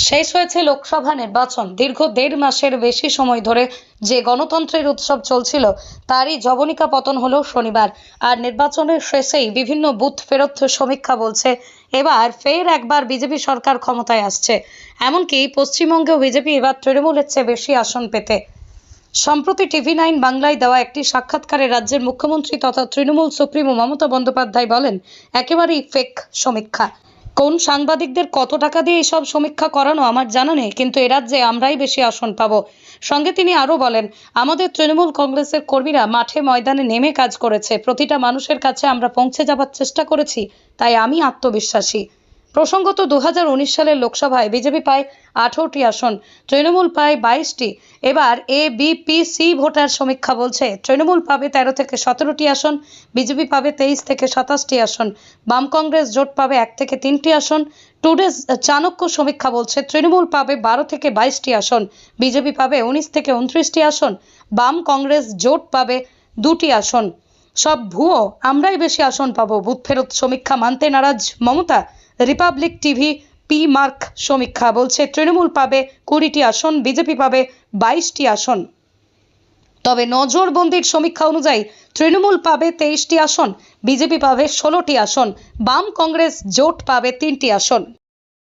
শেষ হয়েছে লোকসভা নির্বাচন। দীর্ঘ ১.৫ মাসের বেশি সময় ধরে যে গণতন্ত্রের উৎসব চলছিল তারই জবনিকা পতন হলো শনিবার। আর নির্বাচনের শেষেই বিভিন্ন বুথ ফেরত সমীক্ষা বলছে এবার ফের একবার বিজেপি সরকার ক্ষমতায় আসছে। এমনকি পশ্চিমবঙ্গেও বিজেপি এবার তৃণমূলের চেয়ে বেশি আসন পেতে। সম্প্রতি TV9 বাংলায় দেওয়া একটি সাক্ষাৎকারে রাজ্যের মুখ্যমন্ত্রী তথা তৃণমূল সুপ্রিমো মমতা বন্দ্যোপাধ্যায় বলেন, একেবারেই ফেক সমীক্ষা। কোন সাংবাদিকদের কত টাকা দিয়ে এসব সমীক্ষা করানো আমার জানা নেই, কিন্তু এ রাজ্যে আমরাই বেশি আসন পাবো। সঙ্গে তিনি আরও বলেন, আমাদের তৃণমূল কংগ্রেসের কর্মীরা মাঠে ময়দানে নেমে কাজ করেছে, প্রতিটা মানুষের কাছে আমরা পৌঁছে যাবার চেষ্টা করেছি, তাই আমি আত্মবিশ্বাসী। প্রসঙ্গত 2019 সালের লোকসভায় বিজেপি পায় 18টি আসন, তৃণমূল পায় 22টি। এবার ABPC ভোটার সমীক্ষা বলছে তৃণমূল পাবে 13 থেকে 17টি আসন, বিজেপি পাবে 23 থেকে 27টি আসন, বাম কংগ্রেস জোট পাবে 1 থেকে 3টি আসন। টুডেজ চাণক্য সমীক্ষা বলছে তৃণমূল পাবে 12 থেকে 22টি আসন, বিজেপি পাবে 19 থেকে 29টি আসন, বাম কংগ্রেস জোট পাবে 2টি আসন। সব ভুয়ো, আমরাই বেশি আসন পাবো। বুথ ফেরত সমীক্ষা মানতে নারাজ মমতা। রিপাবলিক টিভি P-Mark সমীক্ষা বলছে তৃণমূল পাবে 20টি আসন, বিজেপি পাবে 22টি আসন। তবে নজরবন্দির সমীক্ষা অনুযায়ী তৃণমূল পাবে 23টি আসন, বিজেপি পাবে 16টি আসন, বাম কংগ্রেস জোট পাবে 3টি আসন।